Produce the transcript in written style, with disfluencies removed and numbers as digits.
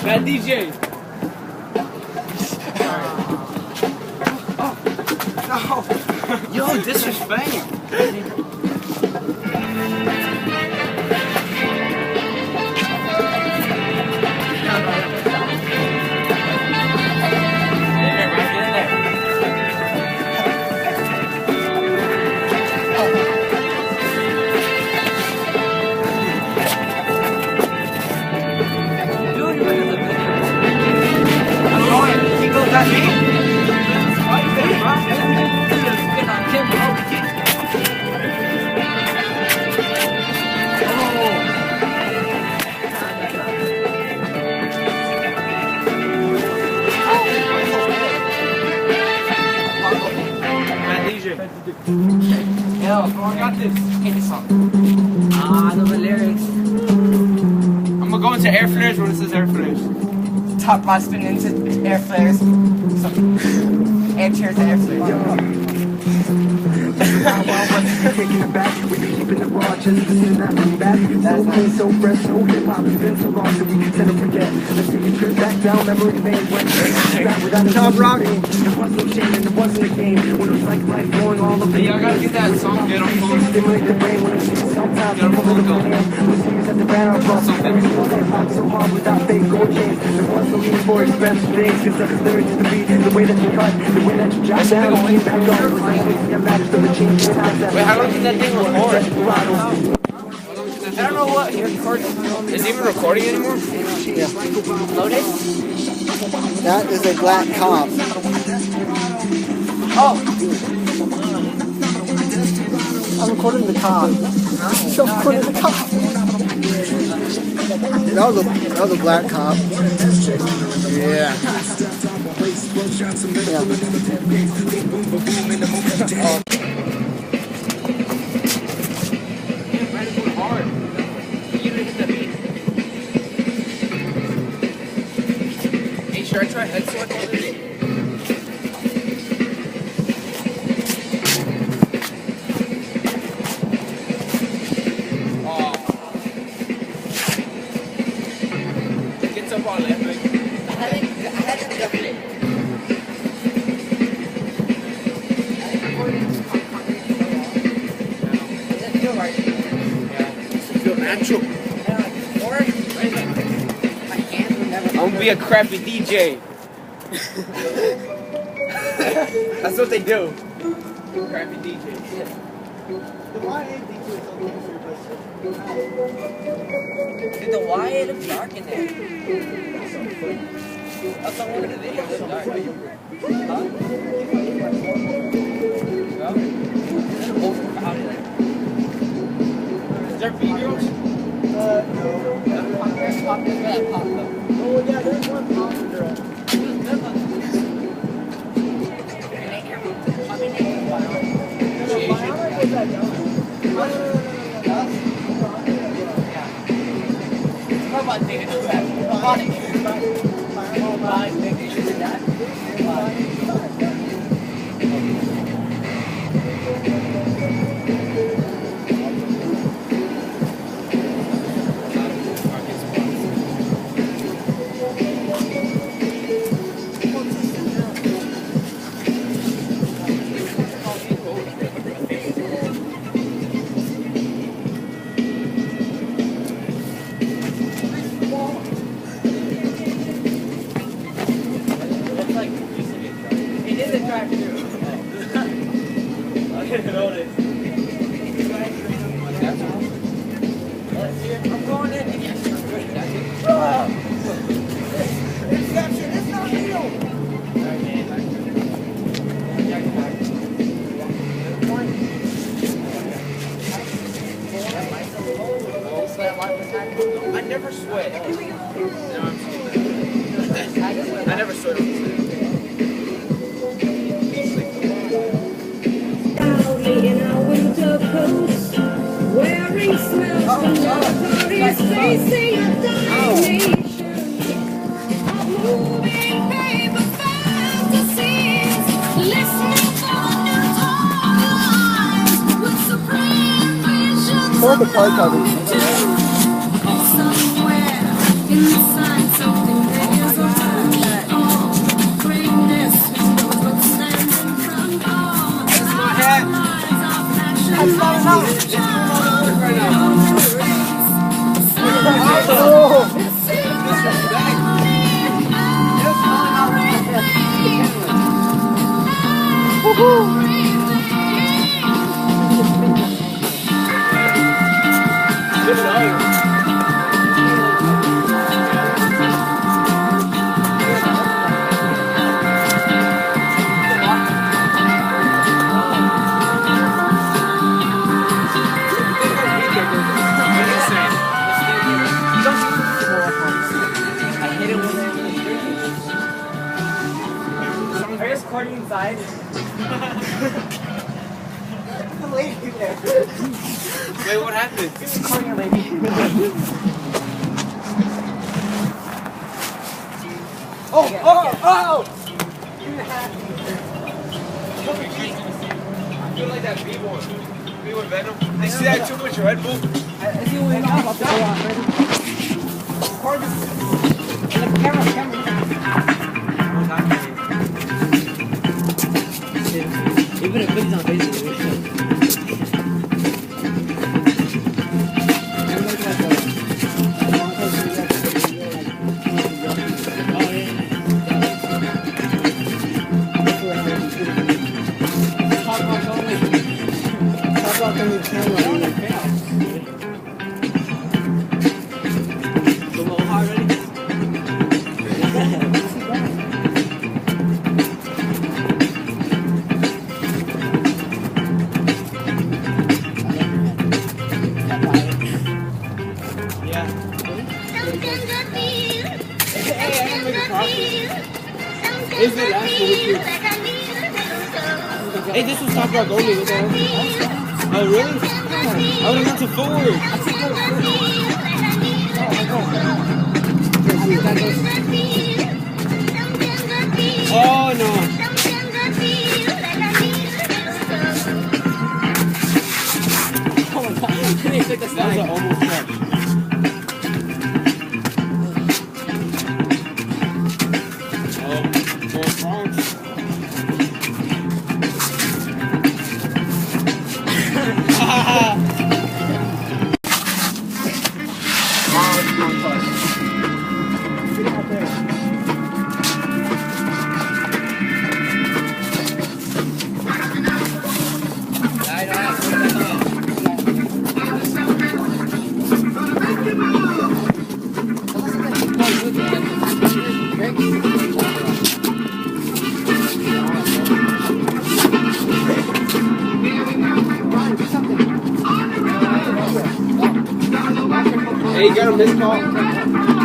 That DJ. No. Yo, disrespect. That's me? Yo, I got this. Hit this song. I know the lyrics. I'm gonna go into air flares when it says air flares. Top my spin into air flares. So, air cheers to air flares. Taking it back, we be keeping the raw, just listening that bring back. So clean, so fresh, so hip hop. It's been so long, so we can tend to forget. Let's take a trip back down memory lane. When Top Rock. There was no shame and there wasn't a game. When it was like life going all over. Hey, y'all gotta get that song, Get on Phone. Stimulate the brain when it's sometimes Get on Phone, go. we're serious at the ground. Every single hip hop so hard without fake gold chains. There was no need for expensive things. Cause the lyrics to the beat, the way that you cut, the way that you jot down, the way that you go. Wait, how long did that thing record? I don't know what you're recording. Is it even recording anymore? Yeah. Loaded? That is a black comp. Oh! I'm recording the comp. I'm recording the comp. That was a black comp. Yeah. Hey, should I try head select on this? Gets up on left leg. I had to double it. Does it feel right? Feel natural. My hands would never. I'm gonna be a crappy DJ. That's what they do. Crappy DJs. Dude, the why it looks dark in there. That's not one of the videos. It's dark. Huh? Is it overcrowded? Is there B-girls? There's pop. There's where that pop though. Oh yeah, there's one pop girl. I never sweat. No, I'm I never sweat on this. In our winter coats, wearing smells from laboratories, facing a dying nation of moving paper fantasies, listening for new times with supreme visions Or the park of it. somewhere in the sun, something Are you recording inside? The lady there. Wait, what happened? He's recording a lady. Oh! I feel like that B1 Venom. They see that too much Red Bull. Even if it's on Facebook, Is it actually with you? Hey, this was Top Rock only. What the hell? Oh, really? I would have gone to forward. Oh, no. oh my god, they took the That was an almost catch. Hey, you got a missed call?